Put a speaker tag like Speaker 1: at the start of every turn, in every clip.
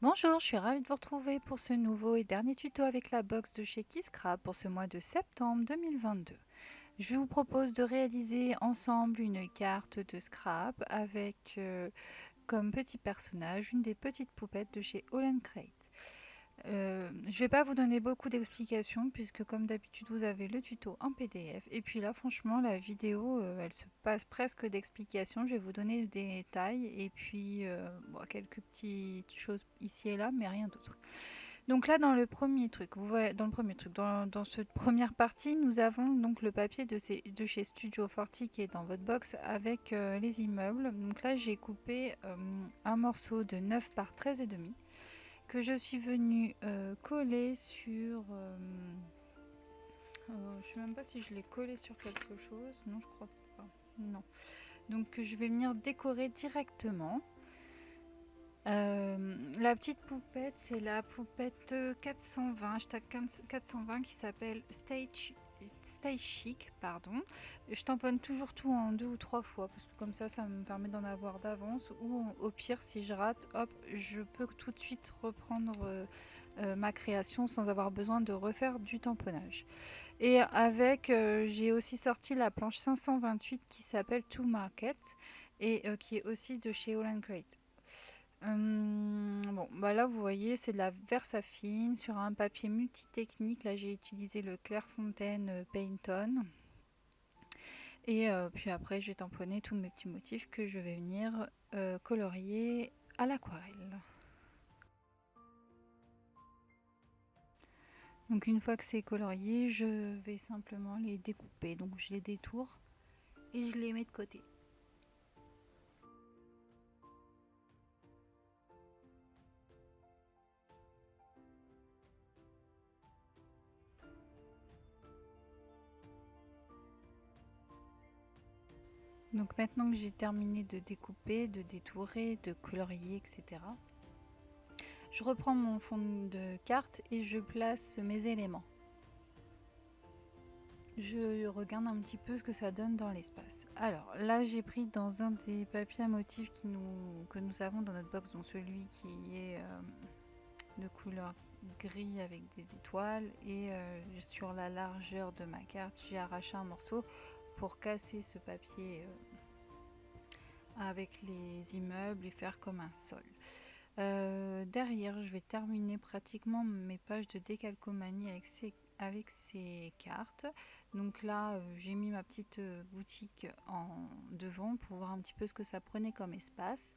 Speaker 1: Bonjour, je suis ravie de vous retrouver pour ce nouveau et dernier tuto avec la box de chez Kiscrap pour ce mois de septembre 2022. Je vous propose de réaliser ensemble une carte de scrap avec comme petit personnage une des petites poupettes de chez All Crate. Je ne vais pas vous donner beaucoup d'explications puisque comme d'habitude vous avez le tuto en PDF et puis là franchement la vidéo elle se passe presque d'explications. Je vais vous donner des détails et puis quelques petites choses ici et là mais rien d'autre. Donc là dans le premier truc, vous voyez, dans cette première partie nous avons donc le papier de chez Studio 40 qui est dans votre box avec les immeubles. Donc là j'ai coupé un morceau de 9 par 13,5 que je suis venue coller sur... je ne sais même pas si je l'ai collé sur quelque chose. Non, je crois pas. Non. Donc je vais venir décorer directement. La petite poupette, c'est la poupette 420, hashtag 420 qui s'appelle Stay Chic, pardon. Je tamponne toujours tout en 2 ou 3 fois parce que comme ça me permet d'en avoir d'avance ou au pire si je rate, hop, je peux tout de suite reprendre ma création sans avoir besoin de refaire du tamponnage. Et avec, j'ai aussi sorti la planche 528 qui s'appelle To Market et qui est aussi de chez All Crate. Bon, bah là vous voyez c'est de la Versafine sur un papier multitechnique. Là j'ai utilisé le Clairefontaine Painton. Et puis après j'ai tamponné tous mes petits motifs que je vais venir colorier à l'aquarelle. Donc une fois que c'est colorié, je vais simplement les découper. Donc je les détourne et je les mets de côté. Donc maintenant que j'ai terminé de découper, de détourer, de colorier, etc., je reprends mon fond de carte et je place mes éléments. Je regarde un petit peu ce que ça donne dans l'espace. Alors là j'ai pris dans un des papiers à motifs que nous avons dans notre box, donc celui qui est de couleur gris avec des étoiles, et sur la largeur de ma carte j'ai arraché un morceau pour casser ce papier avec les immeubles et faire comme un sol. Derrière je vais terminer pratiquement mes pages de décalcomanie avec ces cartes. Donc là j'ai mis ma petite boutique en devant pour voir un petit peu ce que ça prenait comme espace.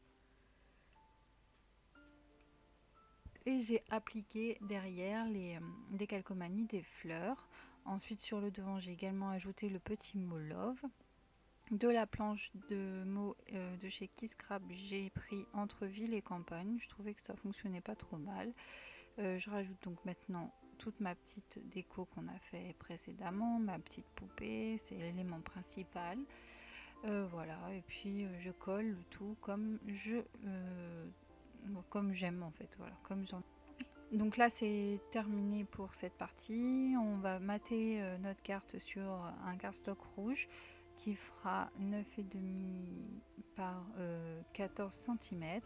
Speaker 1: Et j'ai appliqué derrière les décalcomanies des fleurs. Ensuite sur le devant j'ai également ajouté le petit mot love. De la planche de mots de chez Kiscrap, j'ai pris entre ville et campagne. Je trouvais que ça fonctionnait pas trop mal. Je rajoute donc maintenant toute ma petite déco qu'on a fait précédemment, ma petite poupée, c'est l'élément principal. Voilà, et puis je colle le tout comme j'aime en fait, voilà, comme j'en. Donc là c'est terminé pour cette partie. On va mater notre carte sur un cardstock rouge qui fera 9,5 par 14 cm.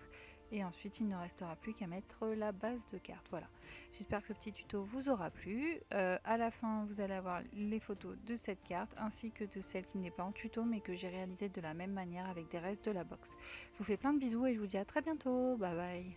Speaker 1: Et ensuite il ne restera plus qu'à mettre la base de carte. Voilà, j'espère que ce petit tuto vous aura plu. À la fin vous allez avoir les photos de cette carte ainsi que de celle qui n'est pas en tuto mais que j'ai réalisée de la même manière avec des restes de la box. Je vous fais plein de bisous et je vous dis à très bientôt. Bye bye.